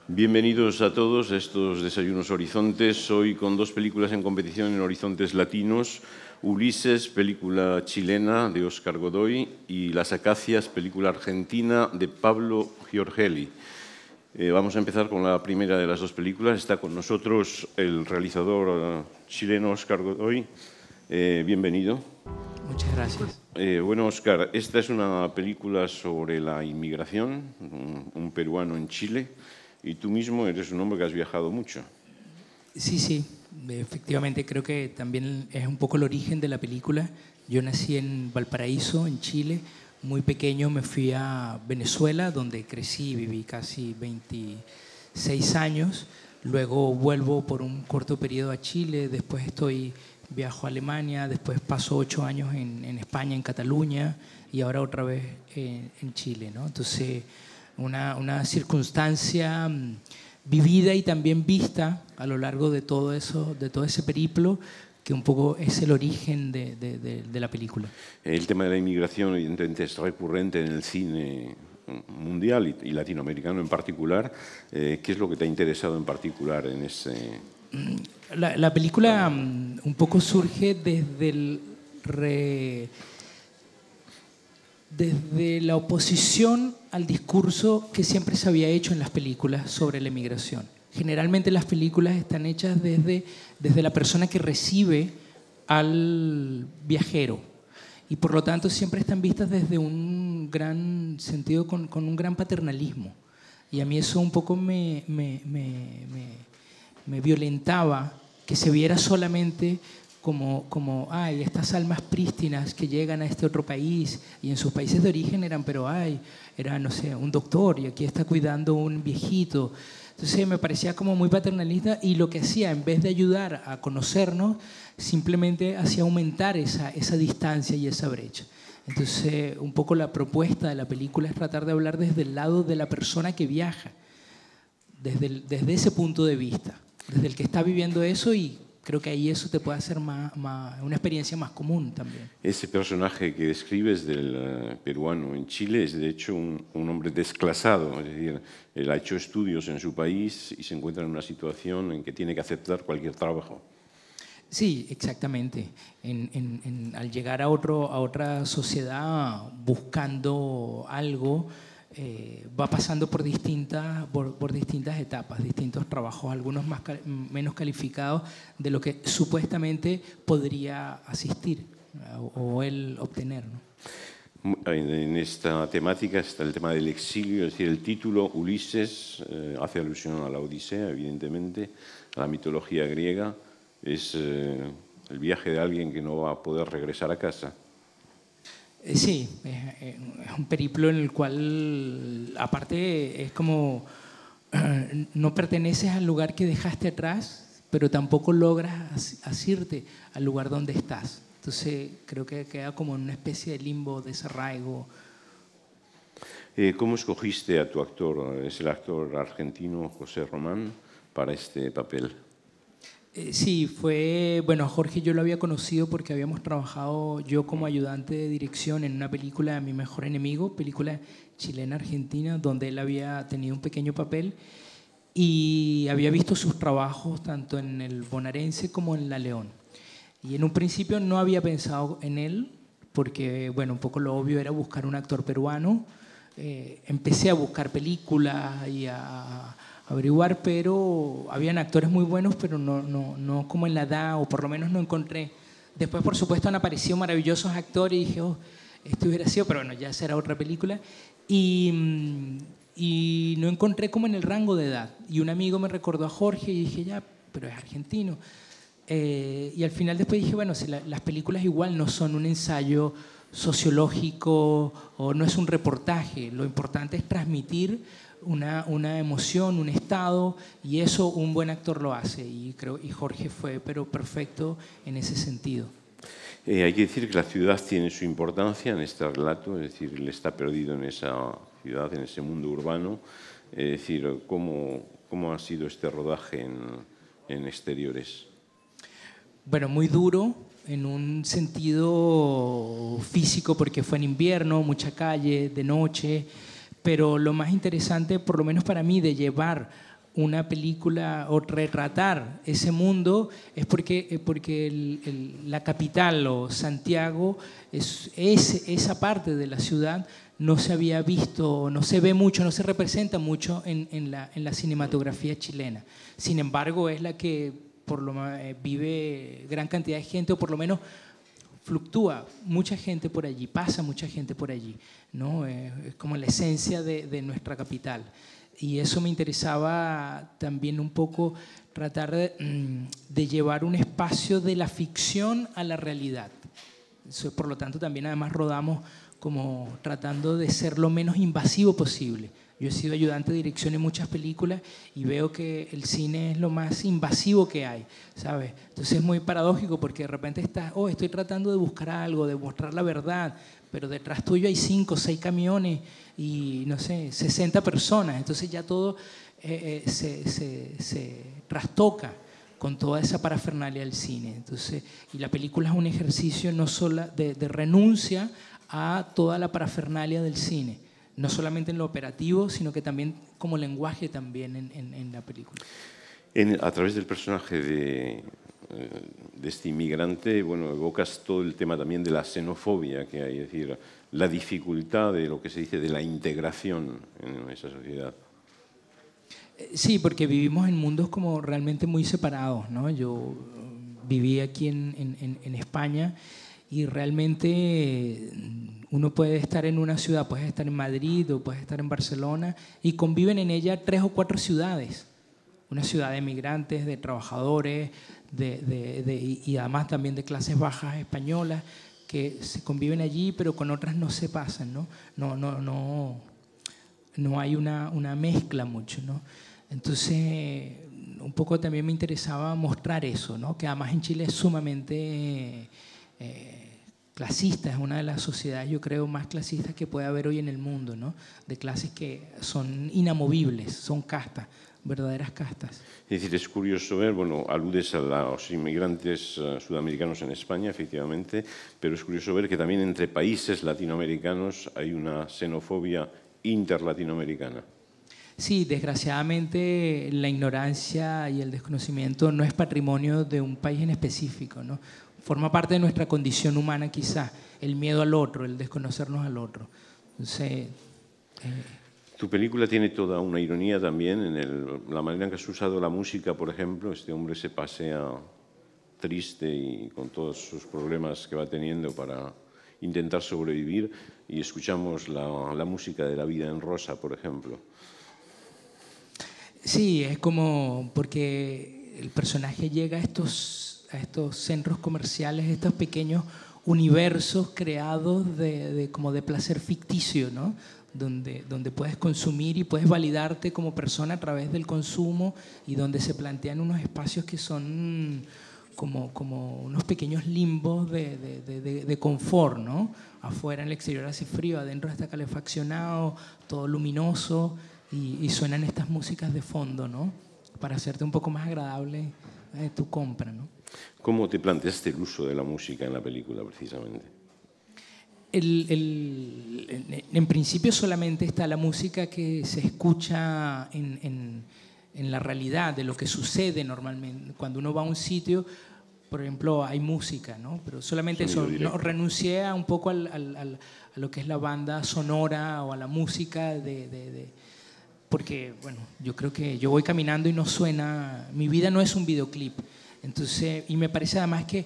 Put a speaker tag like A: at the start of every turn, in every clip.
A: Bienvenidos a todos a estos Desayunos Horizontes. Hoy con dos películas en competición en Horizontes Latinos. Ulises, película chilena de Óscar Godoy, y Las Acacias, película argentina de Pablo Giorgelli. Vamos a empezar con la primera de las dos películas. Está con nosotros el realizador chileno Óscar Godoy. Bienvenido.
B: Muchas gracias.
A: Bueno, Óscar, esta es una película sobre la inmigración, un peruano en Chile, y tú mismo eres un hombre que has viajado mucho.
B: Sí, efectivamente creo que también es un poco el origen de la película. Yo nací en Valparaíso, en Chile. Muy pequeño me fui a Venezuela, donde crecí, viví casi 26 años. Luego vuelvo por un corto periodo a Chile, después viajo a Alemania, después paso 8 años en España, en Cataluña, y ahora otra vez en Chile, ¿no? Entonces, una circunstancia vivida y también vista a lo largo de todo ese periplo, que un poco es el origen de la película.
A: El tema de la inmigración evidentemente es recurrente en el cine mundial y latinoamericano en particular. ¿Qué es lo que te ha interesado en particular en ese...?
B: La película un poco surge desde la oposición al discurso que siempre se había hecho en las películas sobre la inmigración. Generalmente las películas están hechas desde la persona que recibe al viajero, y por lo tanto siempre están vistas desde un gran sentido, con un gran paternalismo. Y a mí eso un poco me violentaba que se viera solamente como ay, estas almas prístinas que llegan a este otro país, y en sus países de origen era, no sé, un doctor, y aquí está cuidando un viejito. Entonces me parecía como muy paternalista, y lo que hacía, en vez de ayudar a conocernos, simplemente hacía aumentar esa distancia y esa brecha. Entonces un poco la propuesta de la película es tratar de hablar desde el lado de la persona que viaja, desde ese punto de vista, desde el que está viviendo eso, y creo que ahí eso te puede hacer una experiencia más común también.
A: Ese personaje que describes del peruano en Chile es de hecho un hombre desclasado, es decir, él ha hecho estudios en su país y se encuentra en una situación en que tiene que aceptar cualquier trabajo.
B: Sí, exactamente. Al llegar a otra sociedad buscando algo, va pasando por distintas etapas, distintos trabajos, algunos menos calificados de lo que supuestamente podría asistir o él obtener, ¿no?
A: En esta temática está el tema del exilio, es decir, el título Ulises hace alusión a la Odisea, evidentemente, a la mitología griega. Es el viaje de alguien que no va a poder regresar a casa.
B: Sí, es un periplo en el cual, aparte, es como no perteneces al lugar que dejaste atrás, pero tampoco logras asirte al lugar donde estás. Entonces creo que queda como en una especie de limbo, desarraigo.
A: ¿Cómo escogiste a tu actor? ¿Es el actor argentino José Román para este papel?
B: Sí, bueno, a Jorge yo lo había conocido porque habíamos trabajado yo como ayudante de dirección en una película, Mi Mejor Enemigo, película chilena-argentina, donde él había tenido un pequeño papel, y había visto sus trabajos tanto en el Bonaerense como en La León. Y en un principio no había pensado en él, porque bueno, un poco lo obvio era buscar un actor peruano. Empecé a buscar películas y a averiguar, pero habían actores muy buenos, pero no como en la edad, o por lo menos no encontré. Después, por supuesto, han aparecido maravillosos actores y dije, oh, esto hubiera sido, pero bueno, ya será otra película. Y no encontré como en el rango de edad. Y un amigo me recordó a Jorge y dije, ya, pero es argentino. Y al final después dije, bueno, si las películas igual no son un ensayo sociológico o no es un reportaje, lo importante es transmitir una emoción, un estado, y eso un buen actor lo hace, y Jorge fue pero perfecto en ese sentido.
A: Hay que decir que la ciudad tiene su importancia en este relato, es decir, él está perdido en esa ciudad, en ese mundo urbano. Es decir, ¿cómo ha sido este rodaje en exteriores?
B: Bueno, muy duro en un sentido físico, porque fue en invierno, mucha calle, de noche. Pero lo más interesante, por lo menos para mí, de llevar una película o retratar ese mundo es porque la capital o Santiago, esa parte de la ciudad no se había visto, no se ve mucho, no se representa mucho en la cinematografía chilena. Sin embargo, es la que vive gran cantidad de gente, o por lo menos fluctúa mucha gente por allí, pasa mucha gente por allí, ¿no? Es como la esencia de nuestra capital. Y eso me interesaba también un poco tratar de llevar un espacio de la ficción a la realidad. Eso, por lo tanto, también además rodamos como tratando de ser lo menos invasivo posible. Yo he sido ayudante de dirección en muchas películas y veo que el cine es lo más invasivo que hay, ¿sabes? Entonces es muy paradójico porque de repente estoy tratando de buscar algo, de mostrar la verdad, pero detrás tuyo hay 5 o 6 camiones y, no sé, 60 personas. Entonces ya todo se trastoca con toda esa parafernalia del cine. Entonces, y la película es un ejercicio no solo de renuncia a toda la parafernalia del cine, no solamente en lo operativo, sino que también como lenguaje también en la película.
A: A través del personaje de este inmigrante, bueno, evocas todo el tema también de la xenofobia que hay, es decir, la dificultad de lo que se dice de la integración en esa sociedad.
B: Sí, porque vivimos en mundos como realmente muy separados, ¿no? Yo viví aquí en España y realmente uno puede estar en una ciudad, puedes estar en Madrid o puedes estar en Barcelona y conviven en ella 3 o 4 ciudades. Una ciudad de migrantes, de trabajadores y además también de clases bajas españolas que se conviven allí, pero con otras no se pasan, ¿no? No hay una mezcla mucho, ¿no? Entonces, un poco también me interesaba mostrar eso, ¿no? Que además en Chile es sumamente clasista, es una de las sociedades, yo creo, más clasistas que puede haber hoy en el mundo, ¿no? De clases que son inamovibles, son castas, verdaderas castas.
A: Es decir, es curioso ver, bueno, aludes a los inmigrantes sudamericanos en España, efectivamente, pero es curioso ver que también entre países latinoamericanos hay una xenofobia interlatinoamericana.
B: Sí, desgraciadamente la ignorancia y el desconocimiento no es patrimonio de un país en específico, ¿no? Forma parte de nuestra condición humana quizás, el miedo al otro, el desconocernos al otro. Entonces,
A: tu película tiene toda una ironía también en la manera en que has usado la música, por ejemplo. Este hombre se pasea triste y con todos sus problemas que va teniendo para intentar sobrevivir y escuchamos la música de La vida en rosa, por ejemplo.
B: Sí, es como porque el personaje llega a estos centros comerciales, estos pequeños universos creados como de placer ficticio, ¿no? Donde puedes consumir y puedes validarte como persona a través del consumo y donde se plantean unos espacios que son como unos pequeños limbos de confort, ¿no? Afuera en el exterior hace frío, adentro está calefaccionado, todo luminoso y suenan estas músicas de fondo, ¿no? Para hacerte un poco más agradable tu compra, ¿no?
A: ¿Cómo te planteaste el uso de la música en la película, precisamente?
B: En principio solamente está la música que se escucha en la realidad de lo que sucede normalmente. Cuando uno va a un sitio, por ejemplo, hay música, ¿no? Pero solamente eso. No, renuncié a un poco a lo que es la banda sonora o a la música porque, bueno, yo creo que yo voy caminando y no suena, mi vida no es un videoclip. Entonces, y me parece además que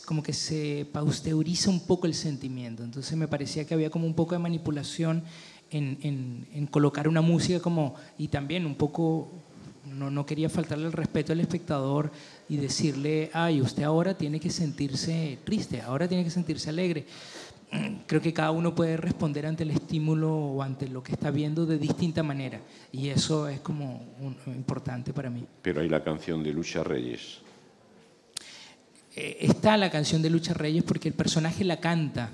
B: como que se pasteuriza un poco el sentimiento. Entonces me parecía que había como un poco de manipulación en colocar una música como, y también un poco, no quería faltarle el respeto al espectador y decirle, ay, usted ahora tiene que sentirse triste, ahora tiene que sentirse alegre. Creo que cada uno puede responder ante el estímulo o ante lo que está viendo de distinta manera y eso es como importante para mí.
A: Pero hay la canción de Lucha Reyes.
B: Está la canción de Lucha Reyes porque el personaje la canta,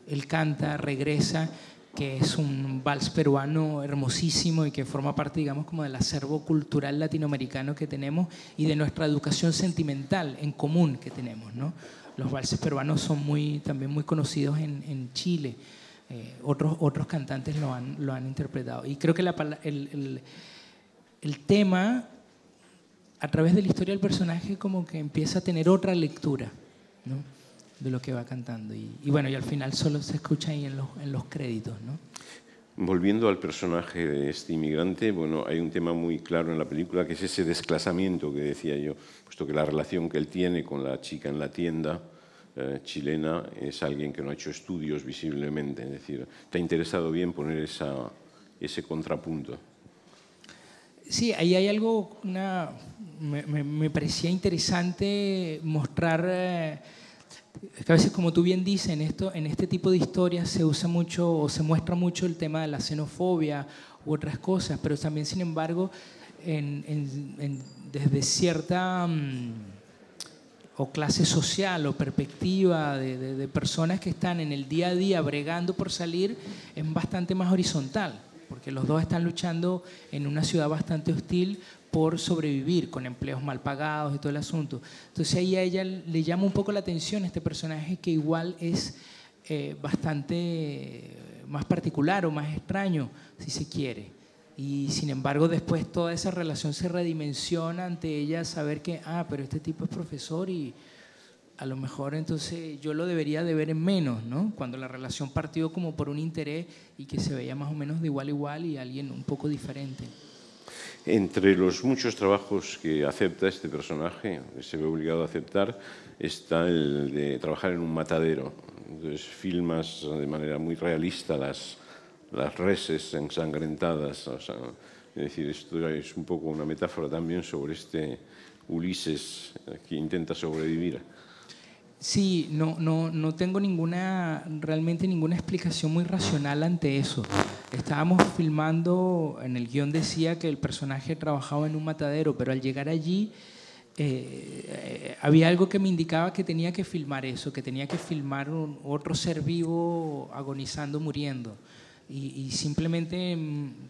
B: él canta, regresa, que es un vals peruano hermosísimo y que forma parte, digamos, como del acervo cultural latinoamericano que tenemos y de nuestra educación sentimental en común que tenemos, ¿no? Los valses peruanos son también muy conocidos en Chile. Otros cantantes lo han interpretado. Y creo que el tema, a través de la historia del personaje, como que empieza a tener otra lectura, ¿no?, de lo que va cantando. Y bueno, y al final solo se escucha ahí en los créditos, ¿no?
A: Volviendo al personaje de este inmigrante, bueno, hay un tema muy claro en la película, que es ese desclasamiento que decía yo, puesto que la relación que él tiene con la chica en la tienda chilena es alguien que no ha hecho estudios visiblemente. Es decir, ¿te ha interesado bien poner ese contrapunto?
B: Sí, ahí hay algo, me parecía interesante mostrar, que a veces, como tú bien dices, en este tipo de historias se usa mucho o se muestra mucho el tema de la xenofobia u otras cosas, pero también, sin embargo, desde cierta o clase social o perspectiva de personas que están en el día a día bregando por salir, es bastante más horizontal, porque los dos están luchando en una ciudad bastante hostil por sobrevivir, con empleos mal pagados y todo el asunto. Entonces ahí a ella le llama un poco la atención este personaje, que igual es bastante más particular o más extraño, si se quiere. Y sin embargo después toda esa relación se redimensiona ante ella, saber que, pero este tipo es profesor y a lo mejor entonces yo lo debería de ver en menos, ¿no? Cuando la relación partió como por un interés y que se veía más o menos de igual a igual y alguien un poco diferente.
A: Entre los muchos trabajos que acepta este personaje, que se ve obligado a aceptar, está el de trabajar en un matadero. Entonces filmas de manera muy realista las reses ensangrentadas. O sea, es decir, esto es un poco una metáfora también sobre este Ulises que intenta sobrevivir.
B: Sí, no tengo realmente ninguna explicación muy racional ante eso. Estábamos filmando, en el guión decía que el personaje trabajaba en un matadero, pero al llegar allí había algo que me indicaba que tenía que filmar eso, que tenía que filmar otro ser vivo agonizando, muriendo. Y simplemente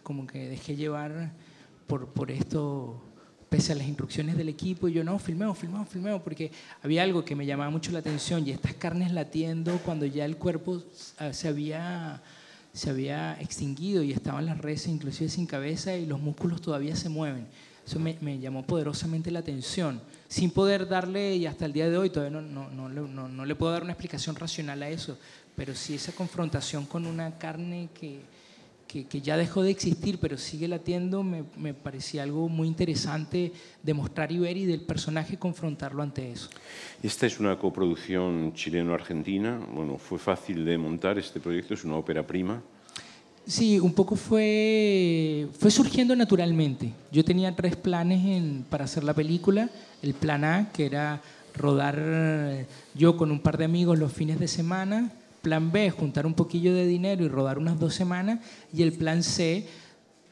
B: como que dejé llevar por esto, pese a las instrucciones del equipo, y yo no, filmemos, porque había algo que me llamaba mucho la atención, y estas carnes latiendo cuando ya el cuerpo se había extinguido y estaban las reses inclusive sin cabeza y los músculos todavía se mueven. Eso me llamó poderosamente la atención, sin poder darle, y hasta el día de hoy todavía no le puedo dar una explicación racional a eso, pero sí esa confrontación con una carne que ya dejó de existir pero sigue latiendo, me parecía algo muy interesante de mostrar y ver, y del personaje confrontarlo ante eso.
A: Esta es una coproducción chileno-argentina. Bueno, ¿fue fácil de montar este proyecto? ¿Es una ópera prima?
B: Sí, un poco fue surgiendo naturalmente. Yo tenía 3 planes para hacer la película. El plan A, que era rodar yo con un par de amigos los fines de semana. Plan B, juntar un poquillo de dinero y rodar unas 2 semanas. Y el plan C,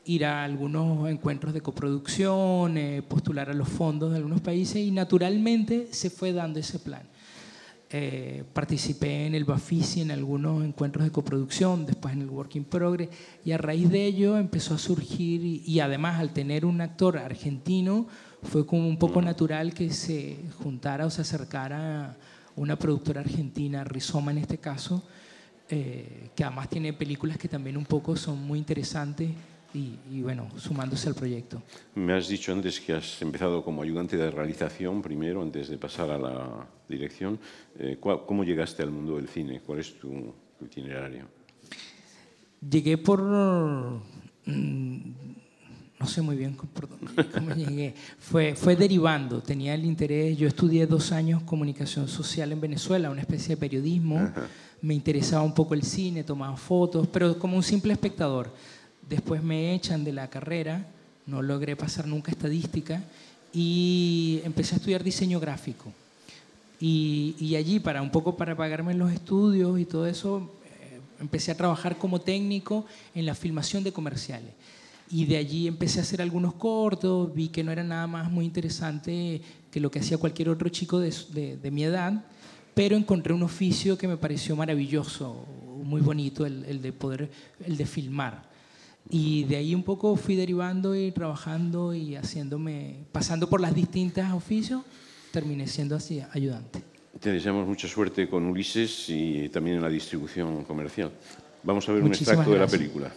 B: ir a algunos encuentros de coproducción, postular a los fondos de algunos países, y naturalmente se fue dando ese plan. Participé en el Bafisi en algunos encuentros de coproducción, después en el Work in Progress, y a raíz de ello empezó a surgir, y además al tener un actor argentino fue como un poco natural que se juntara o se acercara una productora argentina, Rizoma en este caso, que además tiene películas que también un poco son muy interesantes, y bueno, sumándose al proyecto.
A: Me has dicho antes que has empezado como ayudante de realización primero, antes de pasar a la dirección. ¿Cómo llegaste al mundo del cine? ¿Cuál es tu itinerario?
B: Llegué por... no sé muy bien cómo llegué. Fue derivando, tenía el interés. Yo estudié 2 años comunicación social en Venezuela, una especie de periodismo. Ajá. Me interesaba un poco el cine, tomaba fotos, pero como un simple espectador. Después me echan de la carrera, no logré pasar nunca estadística, y empecé a estudiar diseño gráfico. Y allí, para pagarme los estudios y todo eso, empecé a trabajar como técnico en la filmación de comerciales. Y de allí empecé a hacer algunos cortos, vi que no era nada más muy interesante que lo que hacía cualquier otro chico de mi edad, pero encontré un oficio que me pareció maravilloso, muy bonito, el de filmar. Y de ahí un poco fui derivando y trabajando y pasando por las distintas oficios, terminé siendo así ayudante.
A: Te deseamos mucha suerte con Ulises y también en la distribución comercial. Vamos a ver un extracto de la película.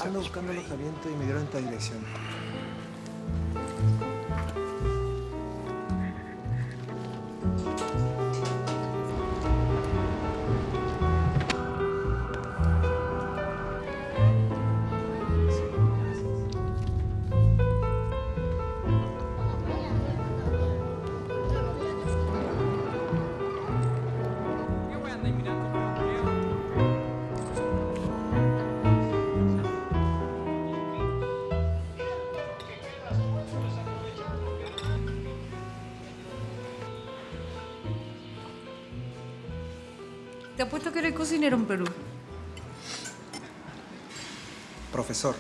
C: Ando buscando alojamiento y me dieron esta dirección.
D: Te apuesto que eres cocinero en Perú.
C: Profesor.